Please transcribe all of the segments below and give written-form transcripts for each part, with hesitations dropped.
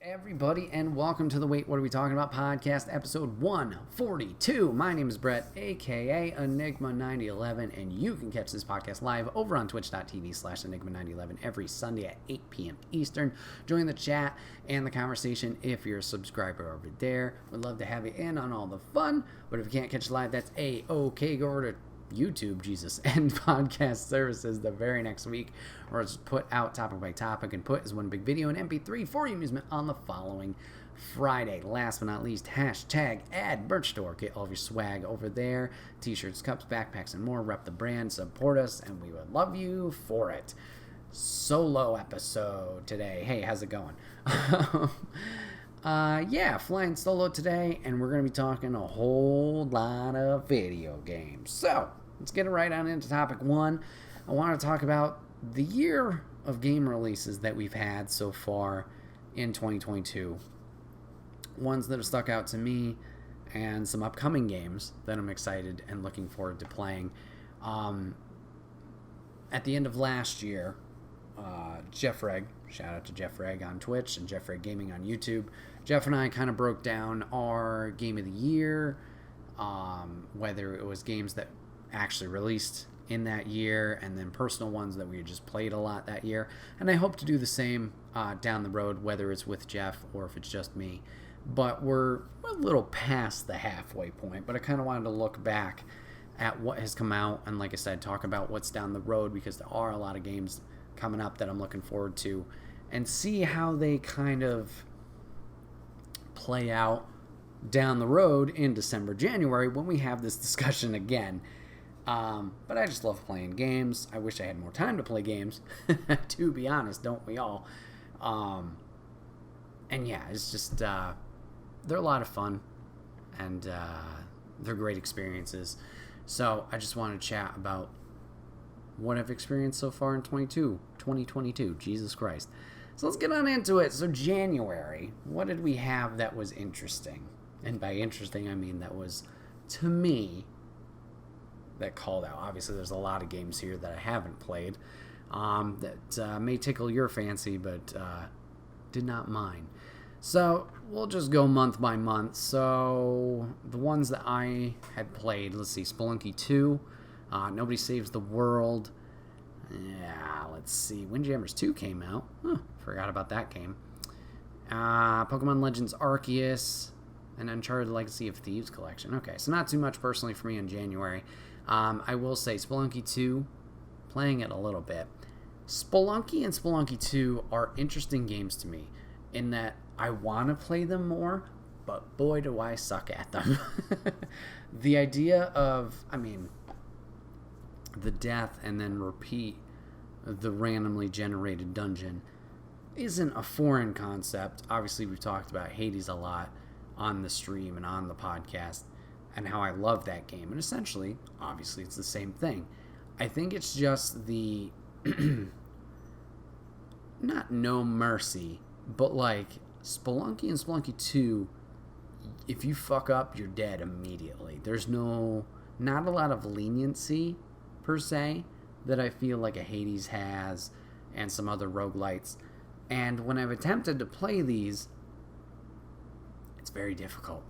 Everybody, and welcome to the Wait, What Are We Talking About podcast, episode 142. My name is Bret, aka Enigma9011, and you can catch this podcast live over on twitch.tv/Enigma9011 every Sunday at 8 p.m. Eastern. Join the chat and the conversation if you're a subscriber over there. We'd love to have you in on all the fun, but if you can't catch live, that's A-OK. Go over to YouTube, Jesus, and podcast services the very next week, or it's put out topic by topic and put as one big video in MP3 for your amusement on the following Friday. Last but not least, hashtag ad merch store. Get all of your swag over there. T-shirts, cups, backpacks, and more. Rep the brand, support us, and we would love you for it. Solo episode today. Hey, how's it going? Flying solo today, and we're going to be talking a whole lot of video games. So, let's get right on into topic one. I want to talk about the year of game releases that we've had so far in 2022. Ones that have stuck out to me, and some upcoming games that I'm excited and looking forward to playing. At the end of last year, Jeff Reg, shout out to Jeff Reg on Twitch and Jeff Reg Gaming on YouTube. Jeff and I kind of broke down our game of the year, whether it was games that actually released in that year and then personal ones that we had just played a lot that year. And I hope to do the same down the road, whether it's with Jeff or if it's just me. But we're a little past the halfway point, but I kind of wanted to look back at what has come out and, like I said, talk about what's down the road, because there are a lot of games coming up that I'm looking forward to, and see how they kind of play out down the road in December, January, when we have this discussion again. But I just love playing games. I wish I had more time to play games, to be honest, don't we all? And yeah, it's just, they're a lot of fun, and they're great experiences. So I just want to chat about what I've experienced so far in 2022. Jesus Christ. So let's get on into it. So January, what did we have that was interesting? And by interesting, I mean that was, to me, that called out. Obviously, there's a lot of games here that I haven't played that may tickle your fancy, but did not mine. So we'll just go month by month. So the ones that I had played, let's see, Spelunky 2, Nobody Saves the World. Yeah, let's see. Windjammers 2 came out. Forgot about that game. Pokemon Legends Arceus, and Uncharted Legacy of Thieves collection. Okay, so not too much personally for me in January. I will say Spelunky 2, playing it a little bit. Spelunky and Spelunky 2 are interesting games to me in that I want to play them more, but boy do I suck at them. The idea of, the death and then repeat the randomly generated dungeon isn't a foreign concept. Obviously, we've talked about Hades a lot on the stream and on the podcast, and how I love that game. And essentially, obviously, it's the same thing. I think it's just the not no mercy, but like Spelunky and Spelunky 2, if you fuck up, you're dead immediately. There's not a lot of leniency per se that I feel like a Hades has and some other roguelites. And when I've attempted to play these, it's very difficult.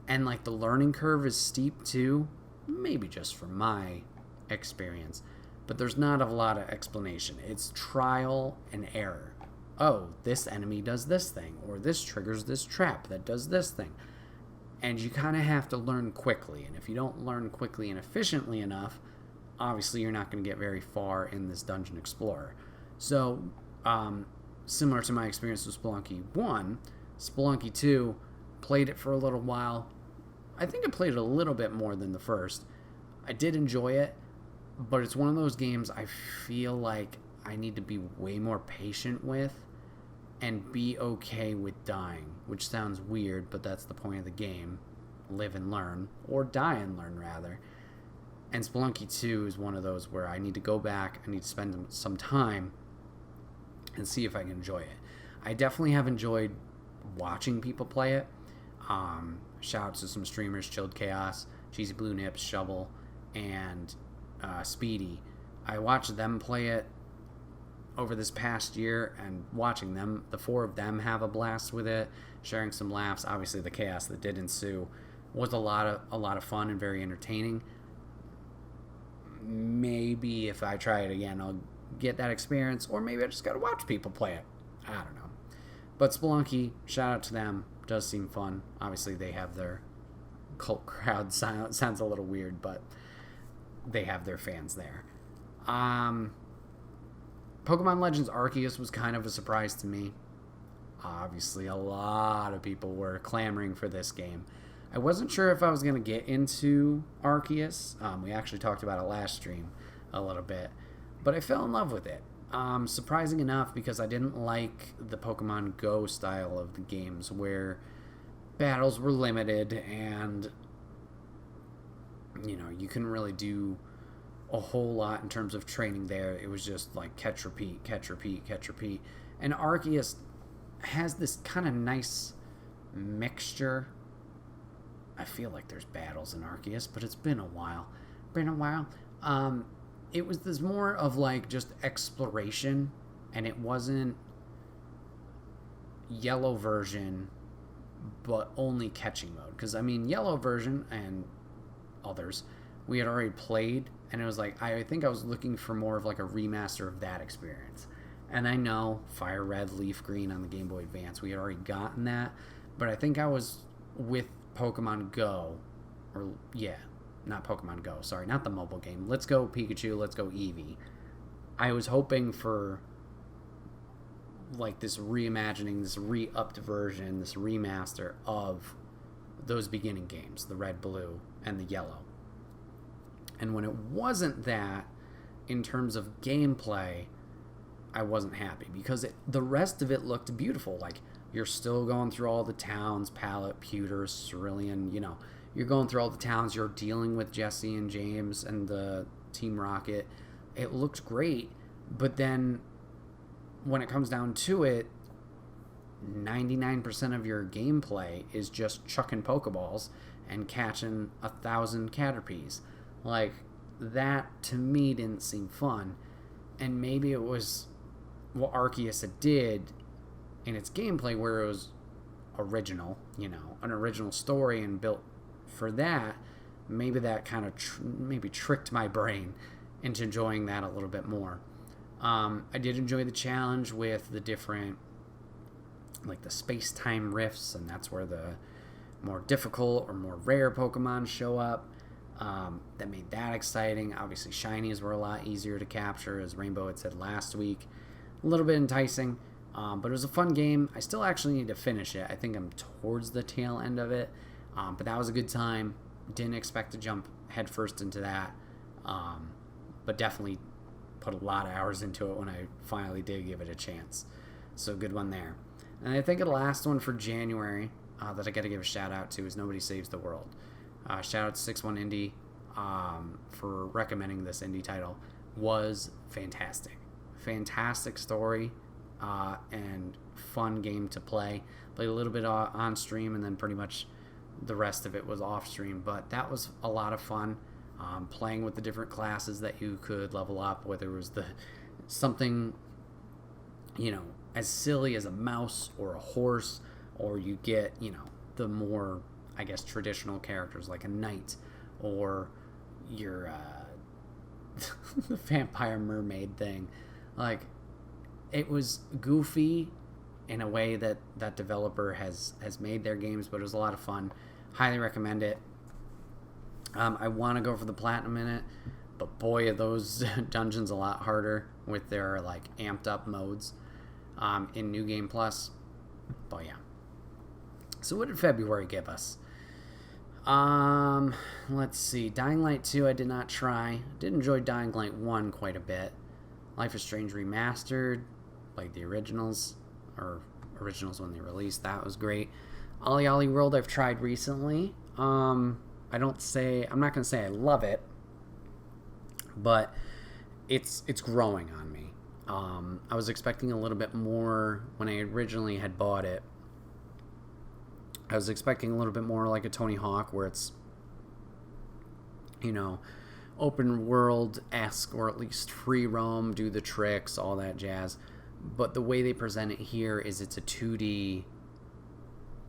And like the learning curve is steep too, maybe just from my experience, but there's not a lot of explanation. It's trial and error. Oh, this enemy does this thing, or this triggers this trap that does this thing. And you kind of have to learn quickly. And if you don't learn quickly and efficiently enough, obviously you're not going to get very far in this Dungeon Explorer. So, similar to my experience with Spelunky 1, Spelunky 2, played it for a little while. I think I played it a little bit more than the first. I did enjoy it, but it's one of those games I feel like I need to be way more patient with and be okay with dying, which sounds weird, but that's the point of the game. Live and learn, or die and learn, rather. And Spelunky 2 is one of those where I need to go back, I need to spend some time and see if I can enjoy it. I definitely have enjoyed watching people play it. Shout out to some streamers, Chilled Chaos, Cheesy Blue Nips, Shovel, and Speedy. I watched them play it over this past year and watching them, the four of them have a blast with it, sharing some laughs. Obviously, the chaos that did ensue was a lot of fun and very entertaining. Maybe if I try it again, I'll get that experience, or maybe I just gotta watch people play it. I don't know. But Spelunky, shout out to them. Does seem fun. Obviously, they have their cult crowd. Sounds a little weird, but they have their fans there. Pokemon Legends Arceus was kind of a surprise to me. Obviously, a lot of people were clamoring for this game. I wasn't sure if I was going to get into Arceus. We actually talked about it last stream a little bit. But I fell in love with it. Surprising enough, because I didn't like the Pokemon Go style of the games where battles were limited and, you know, you couldn't really do a whole lot in terms of training there. It was just like catch, repeat, catch, repeat, catch, repeat. And Arceus has this kind of nice mixture. I feel like there's battles in Arceus, but it's been a while. It was this more of like just exploration, and it wasn't yellow version, but only catching mode. Because, I mean, yellow version and others we had already played, and it was like, I think I was looking for more of like a remaster of that experience. And I know Fire Red, Leaf Green on the Game Boy Advance, we had already gotten that, but I think I was with Pokemon Go, or yeah, not Pokemon Go, sorry, not the mobile game. Let's Go Pikachu, Let's Go Eevee. I was hoping for like this reimagining, this re-upped version, this remaster of those beginning games, the red, blue, and the yellow. And when it wasn't that, in terms of gameplay, I wasn't happy, because the rest of it looked beautiful. Like, you're still going through all the towns, Pallet, Pewter, Cerulean, you know, you're going through all the towns, you're dealing with Jesse and James and the Team Rocket. It looked great, but then when it comes down to it, 99% of your gameplay is just chucking Pokeballs and catching 1,000 Caterpies. Like, that to me didn't seem fun. And maybe it was what Arceus did in its gameplay, where it was original, you know, an original story and built for that. Maybe that kind of tricked my brain into enjoying that a little bit more. I did enjoy the challenge with the different, like the space-time rifts, and that's where the more difficult or more rare Pokemon show up. That made that exciting. Obviously, shinies were a lot easier to capture, as Rainbow had said last week. A little bit enticing, but it was a fun game. I still actually need to finish it. I think I'm towards the tail end of it, but that was a good time. Didn't expect to jump headfirst into that, but definitely put a lot of hours into it when I finally did give it a chance. So good one there. And I think the last one for January that I got to give a shout out to is Nobody Saves the World. Shout out to 61 Indie for recommending this indie title. Was fantastic. Fantastic story and fun game to play. Played a little bit on stream, and then pretty much the rest of it was off stream. But that was a lot of fun. Playing with the different classes that you could level up, whether it was something, you know, as silly as a mouse or a horse, or you get, you know, the more, I guess, traditional characters like a knight, or your the vampire mermaid thing. Like, it was goofy in a way that that developer has made their games, but it was a lot of fun. Highly recommend it. I want to go for the platinum in it, but boy, are those dungeons a lot harder with their like amped up modes in New Game Plus. But yeah. So what did February give us? Let's see. Dying Light 2 I did not try. Did enjoy Dying Light 1 quite a bit. Life is Strange Remastered, like the originals, or originals when they released. That was great. Ollie Ollie World I've tried recently. I'm not going to say I love it, but it's growing on me. I was expecting a little bit more when I originally had bought it. I was expecting a little bit more like a Tony Hawk, where it's, you know, open world-esque, or at least free roam, do the tricks, all that jazz. But the way they present it here is it's a 2D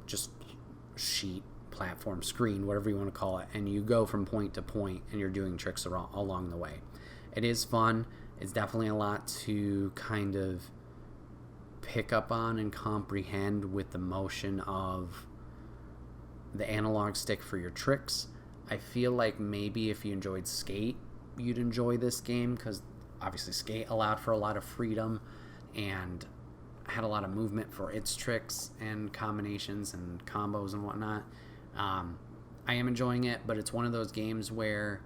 just sheet, platform, screen, whatever you want to call it, and you go from point to point and you're doing tricks along the way. It is fun. It's definitely a lot to kind of pick up on and comprehend with the motion of the analog stick for your tricks. I feel like maybe if you enjoyed Skate, you'd enjoy this game, because obviously Skate allowed for a lot of freedom and had a lot of movement for its tricks and combinations and combos and whatnot. I am enjoying it, but it's one of those games where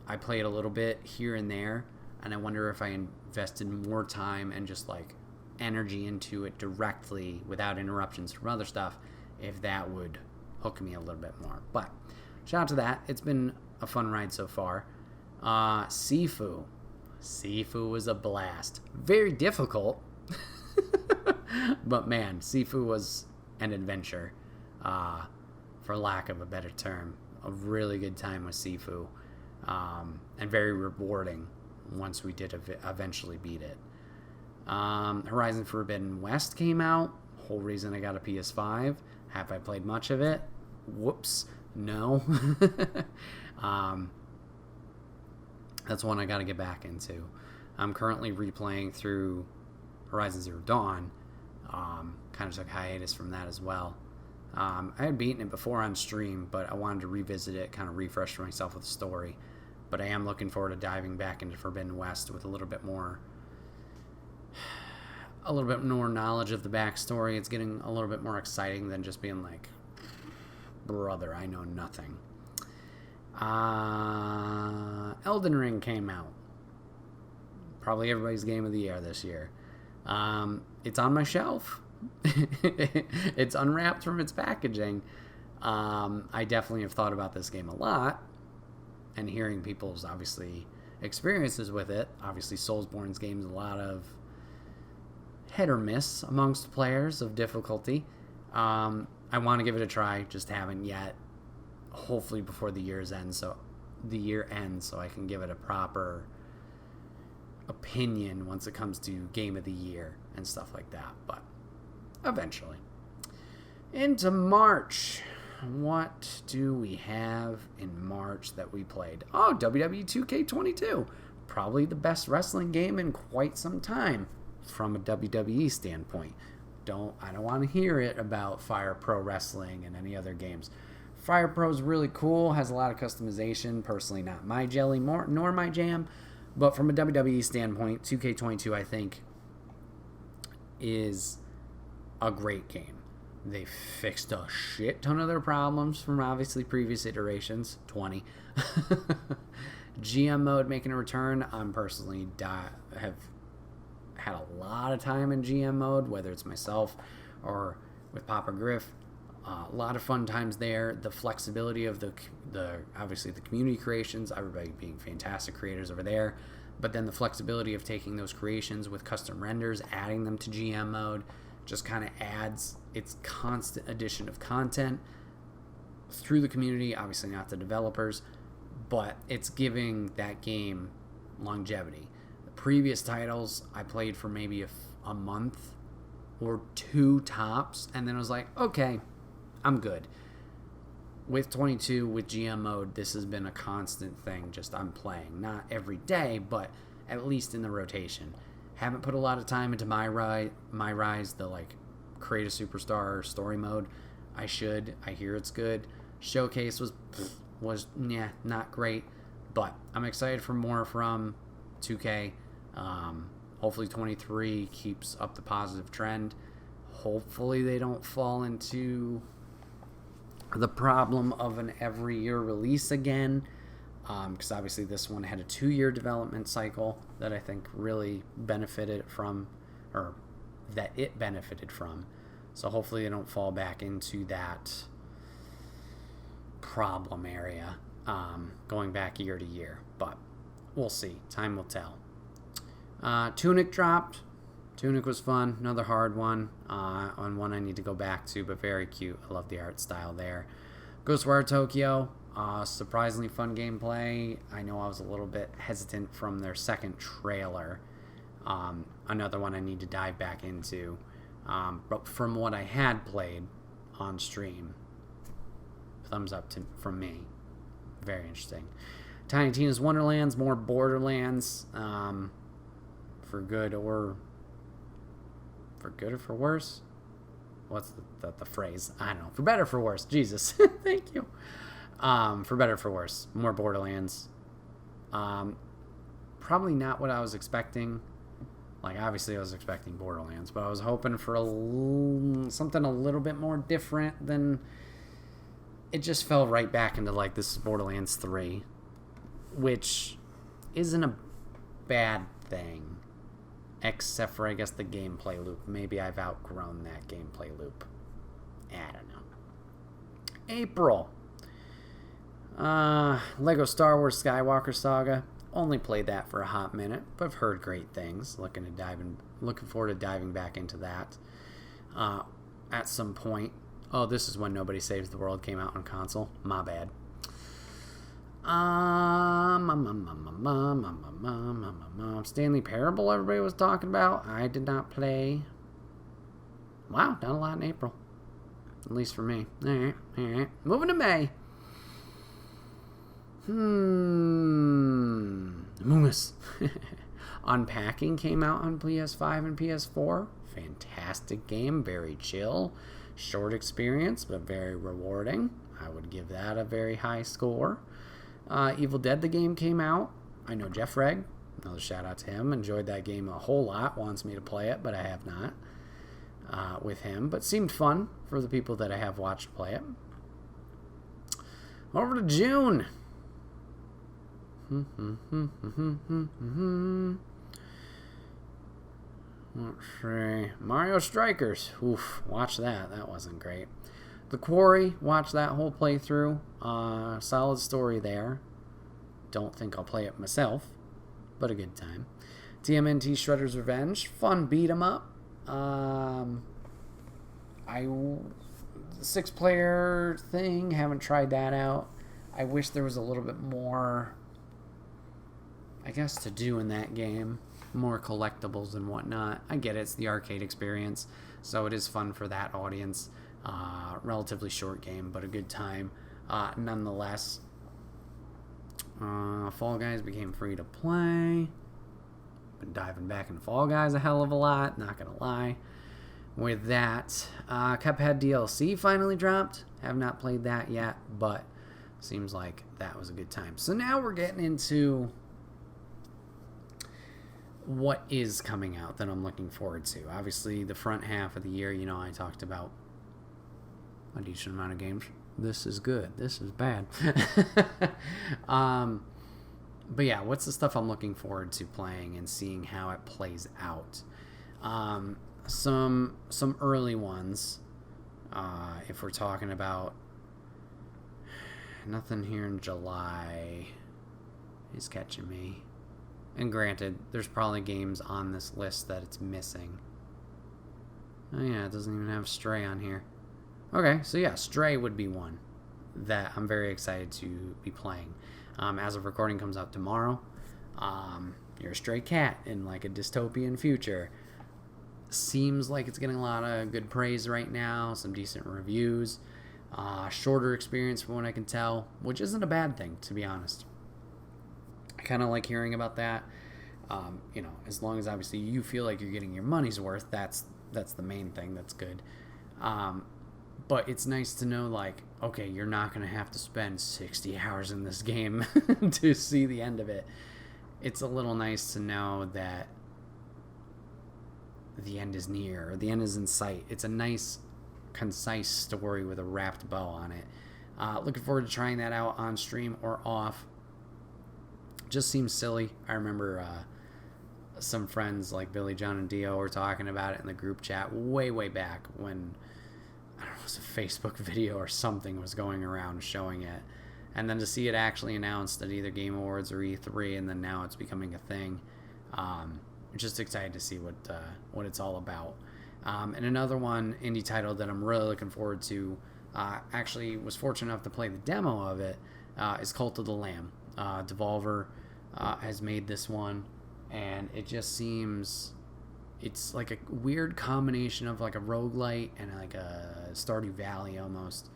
I play it a little bit here and there, and I wonder if I invested more time and just like energy into it directly without interruptions from other stuff, if that would hook me a little bit more. But shout out to that. It's been a fun ride so far. Sifu was a blast. Very difficult. But man, Sifu was an adventure, for lack of a better term. A really good time with Sifu, and very rewarding once we did eventually beat it. Horizon Forbidden West came out. Whole reason I got a PS5. Have I played much of it? Whoops, no. That's one I got to get back into. I'm currently replaying through Horizon Zero Dawn. Kind of took hiatus from that as well. I had beaten it before on stream, but I wanted to revisit it, kind of refresh myself with the story. But I am looking forward to diving back into Forbidden West with a little bit more knowledge of the backstory. It's getting a little bit more exciting than just being like, brother, I know nothing. Elden Ring came out. Probably everybody's game of the year this year. It's on my shelf. It's unwrapped from its packaging. I definitely have thought about this game a lot, and hearing people's obviously experiences with it. Obviously, Soulsborne's game's a lot of hit or miss amongst players of difficulty. I want to give it a try, just haven't yet. Hopefully before the year ends, so I can give it a proper opinion once it comes to game of the year and stuff like that. But eventually. Into March. What do we have in March that we played? Oh, WWE 2K22. Probably the best wrestling game in quite some time from a WWE standpoint. I don't want to hear it about Fire Pro Wrestling and any other games. Fire Pro is really cool, has a lot of customization. Personally, not my jelly, nor my jam. But from a WWE standpoint, 2K22, I think, is a great game. They fixed a shit ton of their problems from obviously previous iterations. 20. GM mode making a return. I'm personally have had a lot of time in GM mode, whether it's myself or with Papa Griff. A lot of fun times there. The flexibility of the obviously the community creations, everybody being fantastic creators over there, but then the flexibility of taking those creations with custom renders, adding them to GM mode, just kind of adds its constant addition of content through the community, obviously not the developers, but it's giving that game longevity. The previous titles I played for maybe a month or two tops, and then I was like, okay, I'm good. With 22, with GM mode, this has been a constant thing. Just I'm playing. Not every day, but at least in the rotation. Haven't put a lot of time into My Rise, the like create a superstar story mode. I should. I hear it's good. Showcase was not great, but I'm excited for more from 2K. Hopefully 23 keeps up the positive trend. Hopefully they don't fall into the problem of an every year release again, because obviously this one had a 2-year development cycle that I think really benefited from, or that it benefited from. So hopefully they don't fall back into that problem area, going back year to year, but we'll see. Time will tell. Tunic dropped. Tunic was fun. Another hard one. On one I need to go back to, but very cute. I love the art style there. Ghostwire Tokyo. Surprisingly fun gameplay. I know I was a little bit hesitant from their second trailer. Another one I need to dive back into. But from what I had played on stream, thumbs up from me. Very interesting. Tiny Tina's Wonderlands, more Borderlands, for good or for worse. What's the phrase? I don't know. For better, for worse. Jesus, thank you. For better, for worse, more Borderlands. Probably not what I was expecting. Like, obviously, I was expecting Borderlands, but I was hoping for something a little bit more different than. It just fell right back into, like, this is Borderlands 3, which isn't a bad thing, except for, I guess, the gameplay loop. Maybe I've outgrown that gameplay loop. I don't know. April. Lego Star Wars Skywalker Saga. Only played that for a hot minute, but I've heard great things. Looking forward to diving back into that at some point. Oh, this is when Nobody Saves the World came out on console. My bad. Stanley Parable everybody was talking about. I did not play. Wow, not a lot in April. At least for me. Alright. Moving to May. Among Us. Unpacking came out on PS5 and PS4. Fantastic game. Very chill. Short experience, but very rewarding. I would give that a very high score. Evil Dead, the game came out. I know Jeff Reg. Another shout out to him. Enjoyed that game a whole lot. Wants me to play it, but I have not with him. But seemed fun for the people that I have watched play it. Over to June. Let's see. Mario Strikers. Oof, watch that. That wasn't great. The Quarry. Watch that whole playthrough. Solid story there. Don't think I'll play it myself, but a good time. TMNT Shredder's Revenge. Fun beat 'em up. 6-player thing. Haven't tried that out. I wish there was a little bit more, I guess, to do in that game. More collectibles and whatnot. I get it, it's the arcade experience, so it is fun for that audience. Relatively short game, but a good time nonetheless. Fall Guys became free to play. Been diving back in Fall Guys a hell of a lot, not gonna lie. With that, Cuphead DLC finally dropped. Have not played that yet, but seems like that was a good time. So now we're getting into what is coming out that I'm looking forward to. Obviously, the front half of the year, I talked about a decent amount of games. This is good. This is bad. But yeah, what's the stuff I'm looking forward to playing and seeing how it plays out? Some early ones. If we're talking about nothing here in July is catching me. And granted, there's probably games on this list that it's missing. Oh yeah, it doesn't even have Stray on here. Okay, so yeah, Stray would be one that I'm very excited to be playing. As of recording comes out tomorrow. You're a stray cat in like a dystopian future. Seems like it's getting a lot of good praise right now, some decent reviews. Shorter experience from what I can tell, which isn't a bad thing, to be honest. I kind of like hearing about that. As long as obviously you feel like you're getting your money's worth, that's the main thing. That's good. But it's nice to know, like, okay, you're not going to have to spend 60 hours in this game to see the end of it. It's a little nice to know that the end is near, or the end is in sight. It's a nice, concise story with a wrapped bow on it. Looking forward to trying that out on stream or off. Just seems silly. I remember some friends like Billy, John, and Dio were talking about it in the group chat way back when, I don't know, it was a Facebook video or something was going around showing it. And then to see it actually announced at either Game Awards or E3, and then now it's becoming a thing. I'm just excited to see what it's all about. And another one, indie title that I'm really looking forward to, actually was fortunate enough to play the demo of it, is Cult of the Lamb. Devolver has made this one, and it just seems it's like a weird combination of like a roguelite and like a Stardew Valley almost.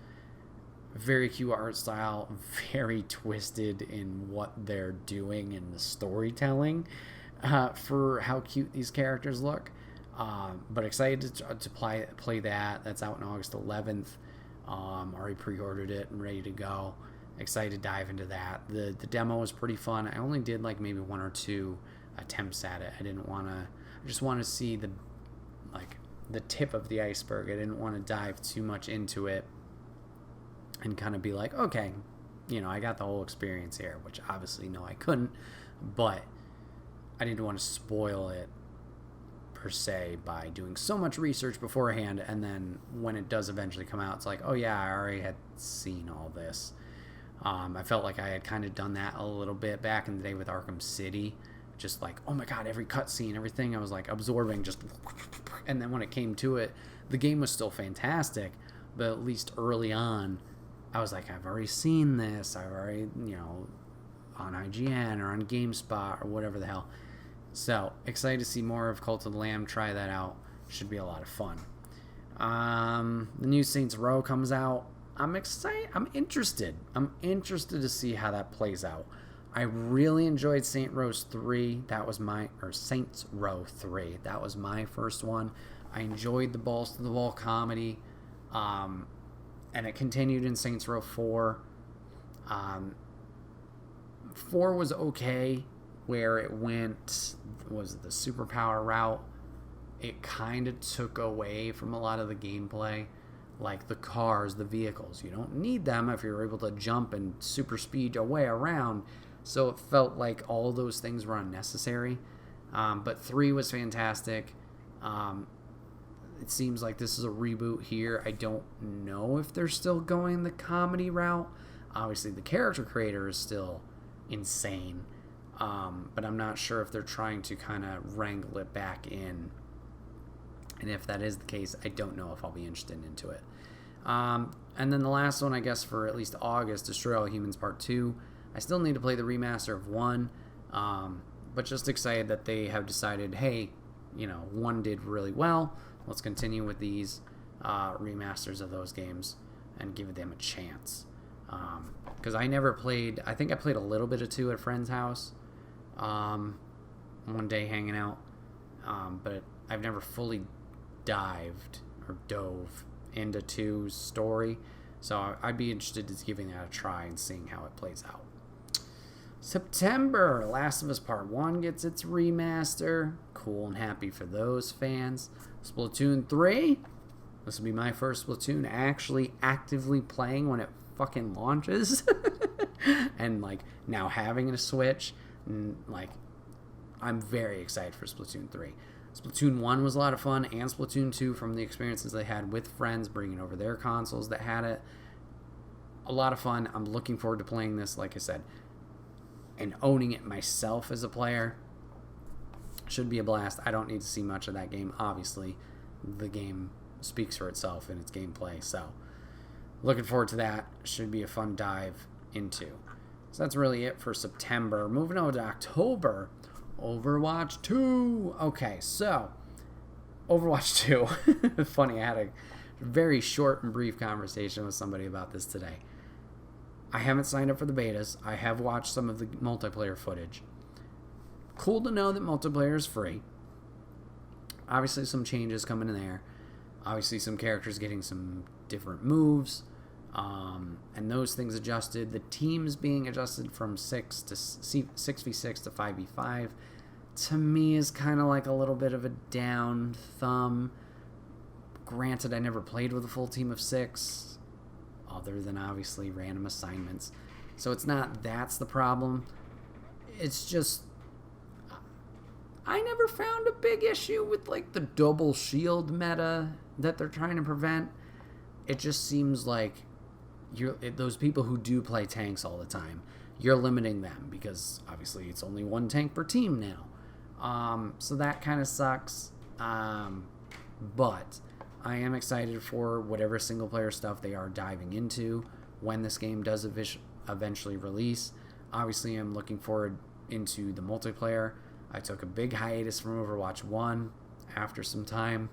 Very cute art style, very twisted in what they're doing in the storytelling for how cute these characters look. But excited to play that. That's out on August 11th. Already pre-ordered it and ready to go. Excited to dive into that. The demo was pretty fun. I only did like maybe 1 or 2 attempts at it. I just want to see the tip of the iceberg. I didn't want to dive too much into it and kind of be like, okay, I got the whole experience here, which obviously no, I couldn't, but I didn't want to spoil it per se by doing so much research beforehand, and then when it does eventually come out, it's like, oh yeah, I already had seen all this. I felt like I had kind of done that a little bit back in the day with Arkham City, just like, oh my god, every cutscene, everything I was like absorbing, just, and then when it came to it, the game was still fantastic, but at least early on, I was like, I've already seen this. I've already, on IGN or on GameSpot or whatever the hell. So, excited to see more of Cult of the Lamb. Try that out. Should be a lot of fun. The new Saints Row comes out. I'm excited. I'm interested. to see how that plays out. I really enjoyed Saints Row 3. Saints Row 3. That was my first one. I enjoyed the balls to the wall comedy. And it continued in Saints Row 4. 4 was okay, where it went, was the superpower route. It kind of took away from a lot of the gameplay, like the cars, the vehicles. You don't need them if you're able to jump and super speed your way around. So it felt like all of those things were unnecessary. But 3 was fantastic. It seems like this is a reboot here. I don't know if they're still going the comedy route. Obviously, the character creator is still insane. But I'm not sure if they're trying to kind of wrangle it back in. And if that is the case, I don't know if I'll be interested into it. And then the last one, I guess, for at least August, Destroy All Humans Part 2. I still need to play the remaster of 1. But just excited that they have decided, hey, 1 did really well. Let's continue with these remasters of those games and give them a chance. Because I never played... I think I played a little bit of 2 at a friend's house. One day hanging out. But I've never fully dove into 2's story. So I'd be interested in giving that a try and seeing how it plays out. September, Last of Us Part 1 gets its remaster. Cool and happy for those fans. Splatoon 3. This will be my first Splatoon actually actively playing when it fucking launches. And now having a Switch, I'm very excited for Splatoon 3. Splatoon 1 was a lot of fun, and Splatoon 2 from the experiences they had with friends, bringing over their consoles that had it. A lot of fun. I'm looking forward to playing this, like I said, and owning it myself as a player. Should be a blast. I don't need to see much of that game. Obviously, the game speaks for itself in its gameplay, so looking forward to that. Should be a fun dive into. So that's really it for September. Moving on to October, Overwatch 2. Okay, so Overwatch 2. Funny, I had a very short and brief conversation with somebody about this today. I haven't signed up for the betas. I have watched some of the multiplayer footage. Cool to know that multiplayer is free. Obviously some changes coming in there. Obviously some characters getting some different moves. And those things adjusted. The teams being adjusted from 6v6 to 5v5 to me is kind of like a little bit of a down thumb. Granted, I never played with a full team of 6, other than obviously random assignments. So it's not that's the problem. It's just I never found a big issue with the double shield meta that they're trying to prevent. It just seems like those people who do play tanks all the time, you're limiting them because obviously it's only one tank per team now. So that kind of sucks. But I am excited for whatever single player stuff they are diving into when this game does eventually release. Obviously, I'm looking forward into the multiplayer. I took a big hiatus from Overwatch 1 after some time.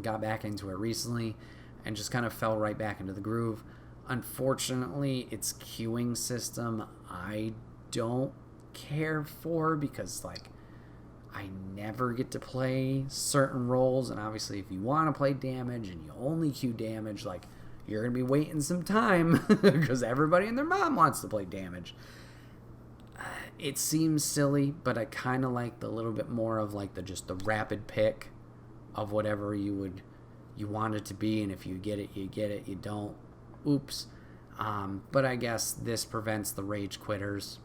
Got back into it recently and just kind of fell right back into the groove. Unfortunately, its queuing system I don't care for because, like, I never get to play certain roles, and obviously if you want to play damage and you only queue damage, like, you're going to be waiting some time because everybody and their mom wants to play damage. It seems silly, but I kind of like the little bit more of, like, the rapid pick of whatever you want it to be, and if you get it, you get it. You don't, oops. But I guess this prevents the rage quitters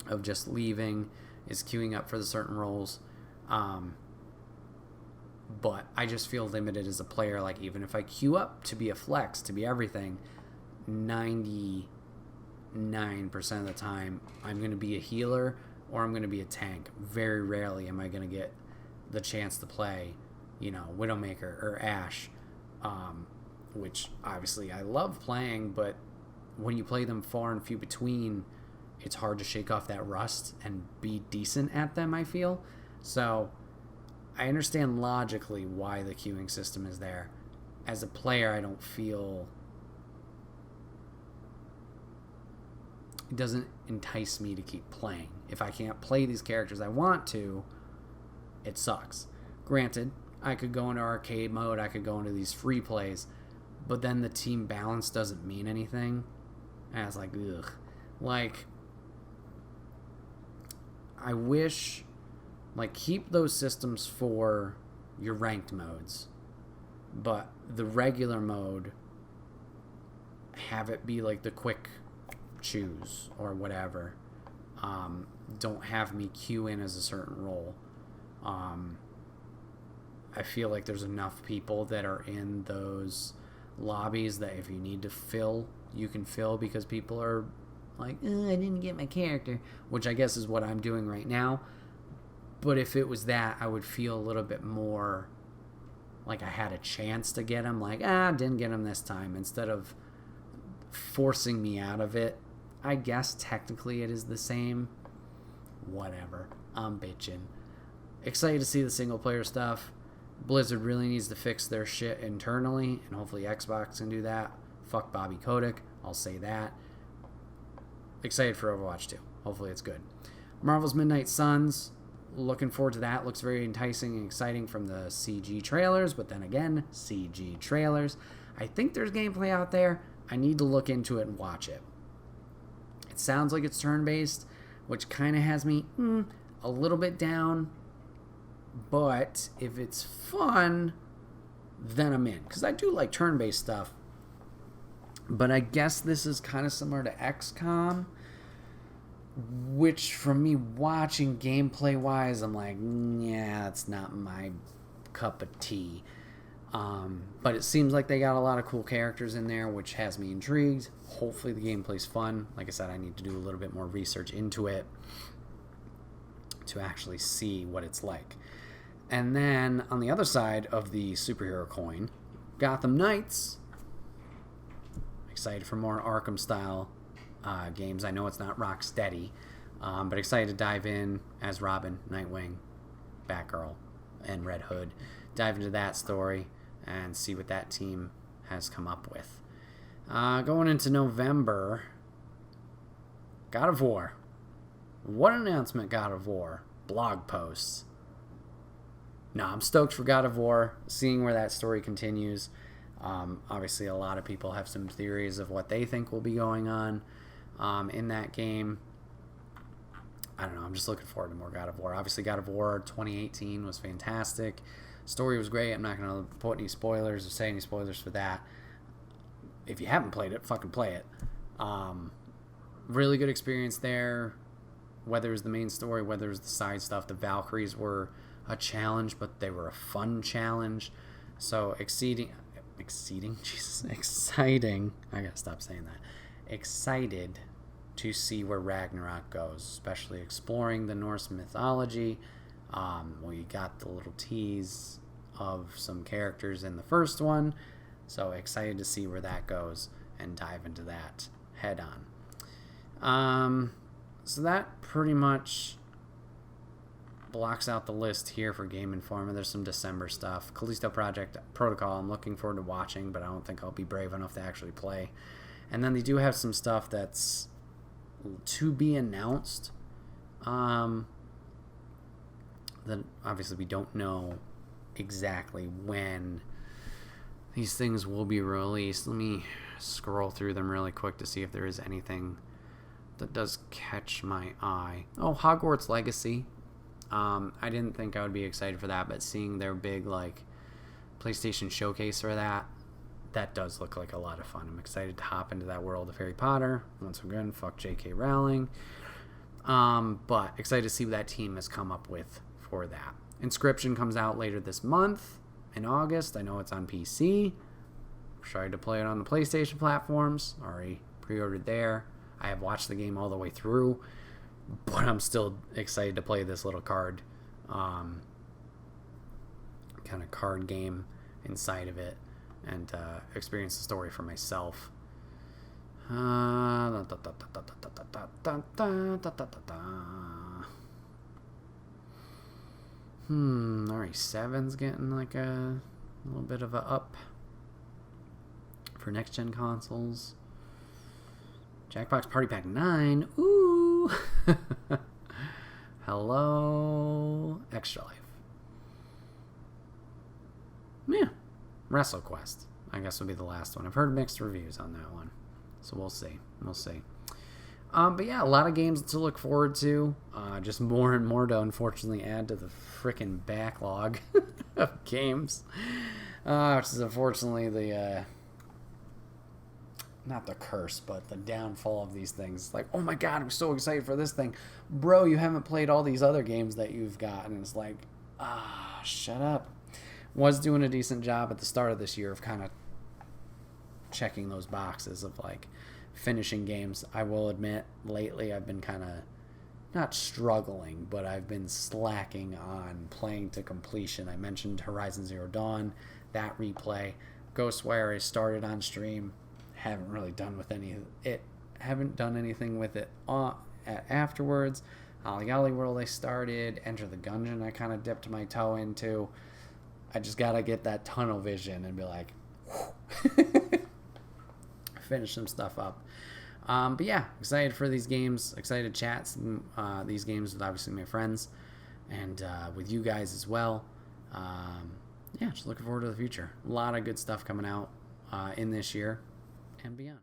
of just leaving, is queuing up for the certain roles. But I just feel limited as a player. Like, even if I queue up to be a flex, to be everything, 99% of the time I'm going to be a healer or I'm going to be a tank. Very rarely am I going to get the chance to play, Widowmaker or Ashe, which obviously I love playing, but when you play them far and few between, it's hard to shake off that rust and be decent at them, I feel. So I understand logically why the queuing system is there. As a player, I don't feel... It doesn't entice me to keep playing. If I can't play these characters I want to, it sucks. Granted, I could go into arcade mode, I could go into these free plays, but then the team balance doesn't mean anything. And I was like, ugh. Like, I wish, like, keep those systems for your ranked modes, but the regular mode, have it be like the quick choose or whatever. Don't have me queue in as a certain role. I feel like there's enough people that are in those lobbies that if you need to fill, you can fill, because people are like, I didn't get my character, which I guess is what I'm doing right now. But if it was that, I would feel a little bit more like I had a chance to get him. Like, didn't get him this time, instead of forcing me out of it. I guess technically it is the same. Whatever. I'm bitching. Excited to see the single player stuff. Blizzard really needs to fix their shit internally, and hopefully Xbox can do that. Fuck Bobby Kotick, I'll say that. Excited for Overwatch 2. Hopefully it's good. Marvel's Midnight Suns. Looking forward to that. Looks very enticing and exciting from the CG trailers, but then again, CG trailers. I think there's gameplay out there. I need to look into it and watch it. It sounds like it's turn-based, which kind of has me a little bit down. But if it's fun, then I'm in. Because I do like turn-based stuff. But I guess this is kind of similar to XCOM, which from me watching gameplay-wise, I'm like, yeah, that's not my cup of tea. But it seems like they got a lot of cool characters in there, which has me intrigued. Hopefully the gameplay's fun. Like I said, I need to do a little bit more research into it to actually see what it's like. And then on the other side of the superhero coin, Gotham Knights. Excited for more Arkham-style games. I know it's not Rocksteady, but excited to dive in as Robin, Nightwing, Batgirl, and Red Hood. Dive into that story and see what that team has come up with. Going into November, God of War. What an announcement, God of War. Blog posts. No, I'm stoked for God of War, seeing where that story continues. Obviously, a lot of people have some theories of what they think will be going on in that game. I don't know. I'm just looking forward to more God of War. Obviously, God of War 2018 was fantastic. Story was great. I'm not going to put any spoilers or say any spoilers for that. If you haven't played it, fucking play it. Really good experience there. Whether it was the main story, whether it was the side stuff, the Valkyries were a challenge, but they were a fun challenge. So exciting. I gotta stop saying that. Excited to see where Ragnarok goes, especially exploring the Norse mythology. Well, you got the little tease of some characters in the first one, so excited to see where that goes. and dive into that head on. So that pretty much blocks out the list here for Game Informer. There's some December stuff. Callisto Project Protocol, I'm looking forward to watching, but I don't think I'll be brave enough to actually play. And then they do have some stuff that's to be announced. That obviously we don't know exactly when these things will be released. Let me scroll through them really quick to see if there is anything that does catch my eye. Oh, Hogwarts Legacy. I didn't think I would be excited for that, but seeing their big like PlayStation showcase for that does look like a lot of fun. I'm excited to hop into that world of Harry Potter. Once again, fuck J.K. Rowling. But excited to see what that team has come up with for that. Inscription comes out later this month in August. I know it's on PC. Tried to play it on the PlayStation platforms. Already pre-ordered there. I have watched the game all the way through, but I'm still excited to play this little card kind of card game inside of it and experience the story for myself. RE7's getting like a little bit of a up for next gen consoles. Jackbox Party Pack 9. Ooh. Hello, Extra Life. Yeah. WrestleQuest, I guess, will be the last one. I've heard mixed reviews on that one, so we'll see. But yeah, a lot of games to look forward to. Just more and more to unfortunately add to the freaking backlog of games, which is unfortunately the not the curse, but the downfall of these things. Like, oh my god, I'm so excited for this thing, bro. You haven't played all these other games that you've got, and it's like, shut up. Was doing a decent job at the start of this year of kind of checking those boxes of like finishing games. I will admit, lately I've been kind of not struggling, but I've been slacking on playing to completion. I mentioned Horizon Zero Dawn, that replay. Ghostwire I started on stream, haven't really done with any of it. Haven't done anything with it afterwards. Ollie Ollie World I started. Enter the Gungeon I kind of dipped my toe into. I just gotta get that tunnel vision and be like, finish some stuff up. But yeah, excited for these games. Excited to chat these games with obviously my friends and with you guys as well. Yeah, just looking forward to the future. A lot of good stuff coming out in this year and beyond.